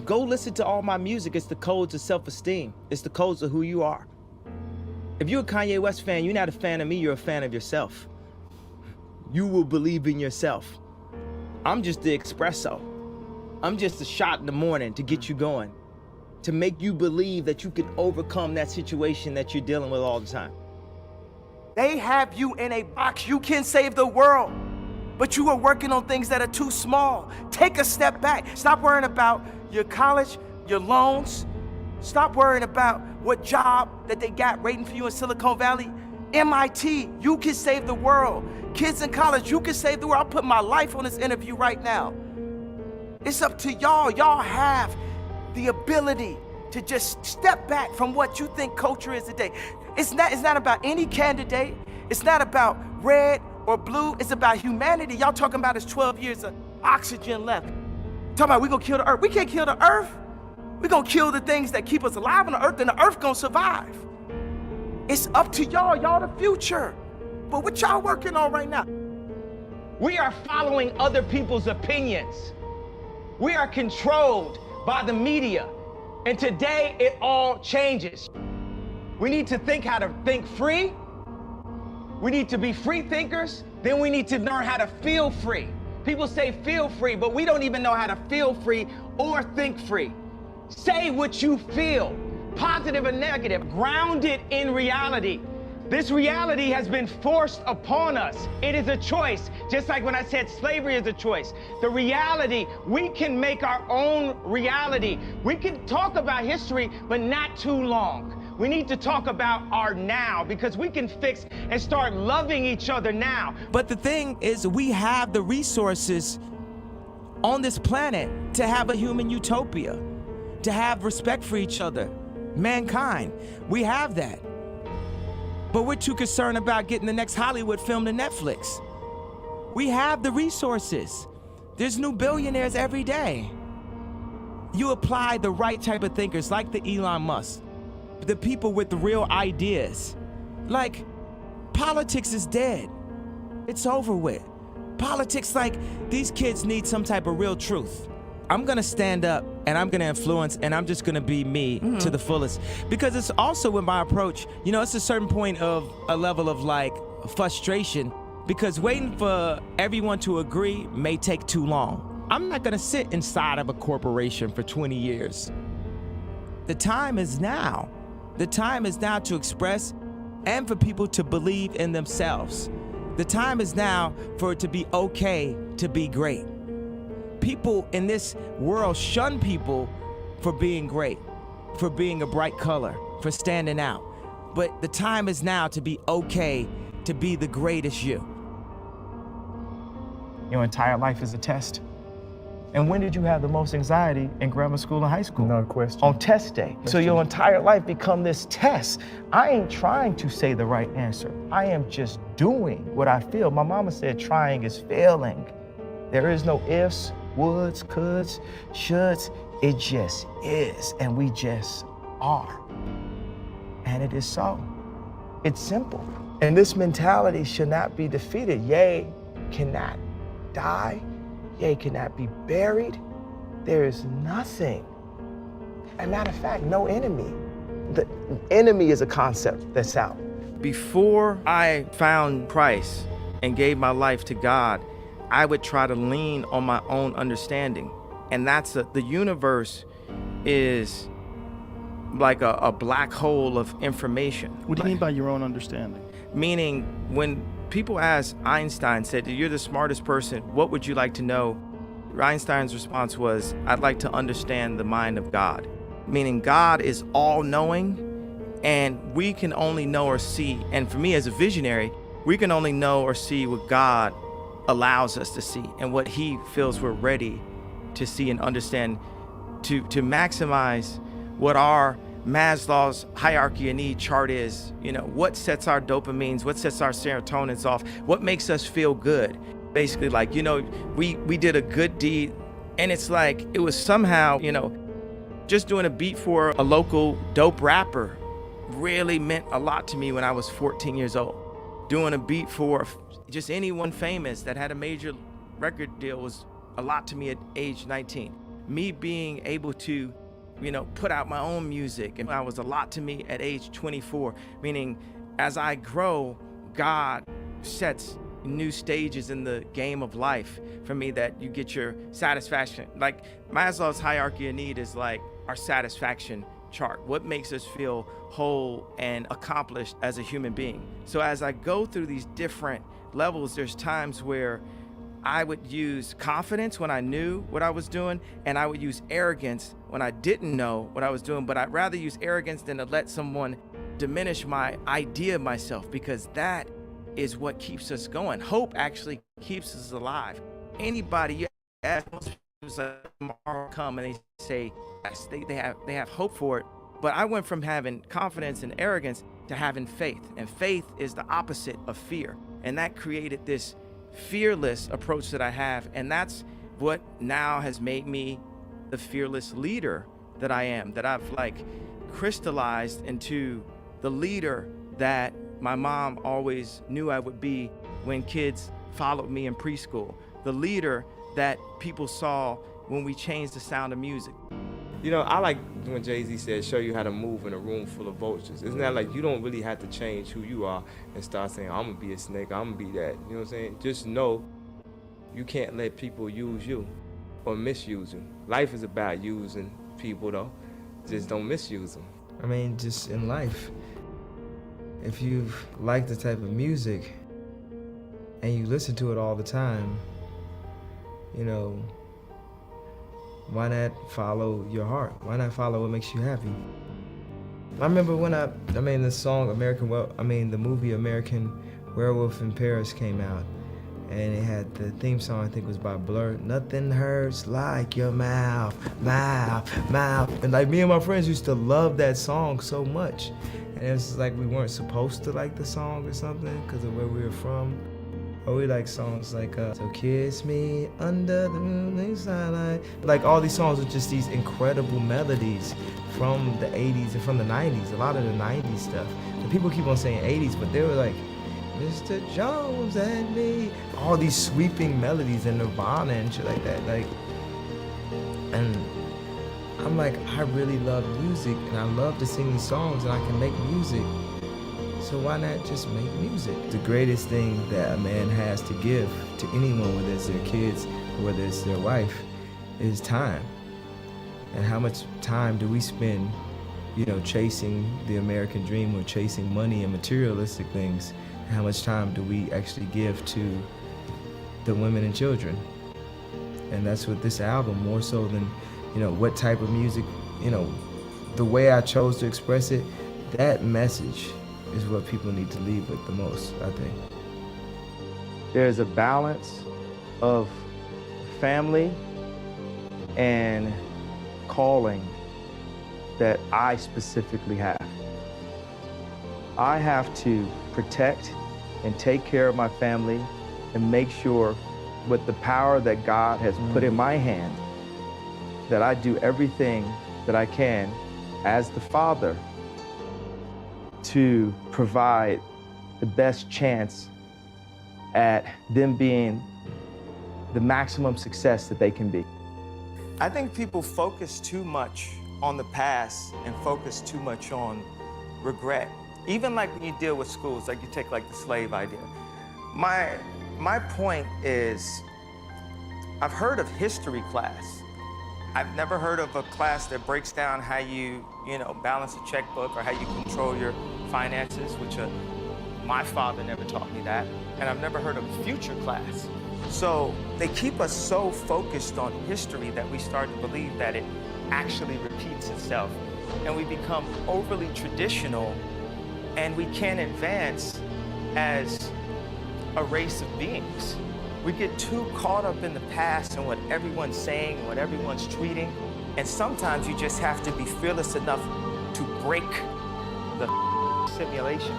Go listen to all my music. It's the codes of self-esteem. It's the codes of who you are. If you're a Kanye West fan, you're not a fan of me, you're a fan of yourself. You will believe in yourself. I'm just the espresso. I'm just a shot in the morning to get you going, to make you believe that you can overcome that situation that you're dealing with all the time. They have you in a box. You can save the world, but you are working on things that are too small. Take a step back. Stop worrying about your college, your loans. Stop worrying about what job that they got waiting for you in Silicon Valley. MIT, you can save the world. Kids in college, you can save the world. I'll put my life on this interview right now. It's up to y'all. Y'all have the ability to just step back from what you think culture is today. It's not about any candidate. It's not about red or blue. It's about humanity. Y'all talking about is 12 years of oxygen left. Talking about we gonna kill the earth. We can't kill the earth. We gonna kill the things that keep us alive on the earth, and the earth gonna survive. It's up to y'all. Y'all the future. But what y'all working on right now? We are following other people's opinions. We are controlled by the media. And today, it all changes. We need to think how to think free. We need to be free thinkers. Then we need to learn how to feel free. People say feel free, but we don't even know how to feel free or think free. Say what you feel, positive or negative, grounded in reality. This reality has been forced upon us. It is a choice, just like when I said slavery is a choice. The reality, we can make our own reality. We can talk about history, but not too long. We need to talk about our now, because we can fix and start loving each other now. But the thing is, we have the resources on this planet to have a human utopia, to have respect for each other, mankind. We have that. But we're too concerned about getting the next Hollywood film to Netflix. We have the resources. There's new billionaires every day. You apply the right type of thinkers, like the Elon Musk, the people with the real ideas. Like, politics is dead. It's over with. Politics, like, these kids need some type of real truth. I'm gonna stand up and I'm gonna influence, and I'm just gonna be me to the fullest. Because it's also with my approach, you know, it's a certain point of a level of like frustration, because waiting for everyone to agree may take too long. I'm not gonna sit inside of a corporation for 20 years. The time is now. The time is now to express and for people to believe in themselves. The time is now for it to be okay to be great. People in this world shun people for being great, for being a bright color, for standing out. But the time is now to be okay to be the greatest you. Your entire life is a test. And when did you have the most anxiety in grammar school and high school? No question. On test day. So your entire life become this test. I ain't trying to say the right answer. I am just doing what I feel. My mama said trying is failing. There is no ifs, woulds, coulds, shoulds. It just is, and we just are. And it is so. It's simple. And this mentality should not be defeated. Yea, cannot die. Yea, cannot be buried. There is nothing. As a matter of fact, no enemy. The enemy is a concept that's out. Before I found Christ and gave my life to God, I would try to lean on my own understanding. And that's the universe is like a black hole of information. What do you mean by your own understanding? Meaning, when people asked Einstein, said, you're the smartest person, what would you like to know? Einstein's response was, I'd like to understand the mind of God. Meaning God is all-knowing, and we can only know or see, and for me as a visionary, we can only know or see what God allows us to see and what he feels we're ready to see and understand, to maximize what our Maslow's hierarchy of need chart is. You know, what sets our dopamines, what sets our serotonins off, what makes us feel good. Basically, like, you know, we did a good deed, and it's like it was somehow, you know, just doing a beat for a local dope rapper really meant a lot to me when I was 14 years old. Doing a beat for just anyone famous that had a major record deal was a lot to me at age 19. me being able to, put out my own music. And that was a lot to me at age 24, meaning as I grow, God sets new stages in the game of life for me that you get your satisfaction. Like Maslow's hierarchy of need is like our satisfaction chart. What makes us feel whole and accomplished as a human being? So as I go through these different levels, there's times where I would use confidence when I knew what I was doing, and I would use arrogance when I didn't know what I was doing. But I'd rather use arrogance than to let someone diminish my idea of myself, because that is what keeps us going. Hope actually keeps us alive. Anybody you ask, most people tomorrow come and they say yes, they have hope for it. But I went from having confidence and arrogance to having faith, and faith is the opposite of fear, and that created this fearless approach that I have, and that's what now has made me the fearless leader that I am, that I've like crystallized into the leader that my mom always knew I would be when kids followed me in preschool, the leader that people saw when we changed the sound of music. I like when Jay-Z said, show you how to move in a room full of vultures. Isn't that like you don't really have to change who you are and start saying, I'm gonna be a snake, I'm gonna be that. You know what I'm saying? Just know you can't let people use you or misuse you. Life is about using people though. Just don't misuse them. I mean, just in life, if you like the type of music and you listen to it all the time, why not follow your heart? Why not follow what makes you happy? I remember when the movie American Werewolf in Paris came out, and it had the theme song, I think was by Blur, nothing hurts like your mouth. And like me and my friends used to love that song so much. And it was like we weren't supposed to like the song or something because of where we were from. Or we like songs like, So Kiss Me Under the Moonlit Starlight. Like all these songs are just these incredible melodies from the 80s and from the 90s, a lot of the 90s stuff. And people keep on saying 80s, but they were like, Mr. Jones and me. All these sweeping melodies and Nirvana and shit like that. And I'm like, I really love music and I love to sing these songs and I can make music. So why not just make music? The greatest thing that a man has to give to anyone, whether it's their kids or whether it's their wife, is time. And how much time do we spend, chasing the American dream or chasing money and materialistic things? And how much time do we actually give to the women and children? And that's what this album, more so than, what type of music, the way I chose to express it, that message is what people need to leave with the most, I think. There's a balance of family and calling that I specifically have. I have to protect and take care of my family and make sure with the power that God has put in my hand that I do everything that I can as the father to provide the best chance at them being the maximum success that they can be. I think people focus too much on the past and focus too much on regret. Even like when you deal with schools, like you take like the slave idea. My point is, I've heard of history class. I've never heard of a class that breaks down how you balance a checkbook or how you control your finances, which my father never taught me that. And I've never heard of a future class. So they keep us so focused on history that we start to believe that it actually repeats itself. And we become overly traditional and we can't advance as a race of beings. We get too caught up in the past and what everyone's saying, what everyone's tweeting, and sometimes you just have to be fearless enough to break the simulation.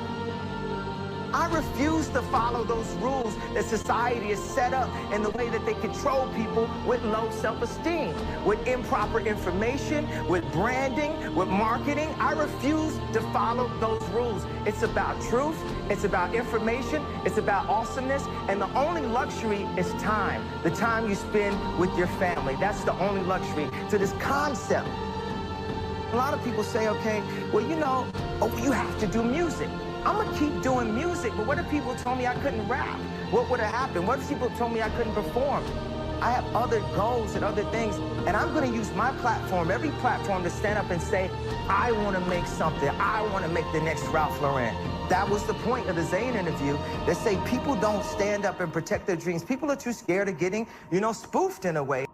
I refuse to follow those rules that society has set up in the way that they control people with low self-esteem, with improper information, with branding, with marketing. I refuse to follow those rules. It's about truth, it's about information, it's about awesomeness, and the only luxury is time. The time you spend with your family. That's the only luxury to this concept. A lot of people say, okay, well, you know, you have to do music. I'm gonna keep doing music, but what if people told me I couldn't rap? What would have happened? What if people told me I couldn't perform? I have other goals and other things, and I'm gonna use my platform, every platform, to stand up and say, I wanna make something. I wanna make the next Ralph Lauren. That was the point of the Zayn interview, that say people don't stand up and protect their dreams. People are too scared of getting, you know, spoofed in a way.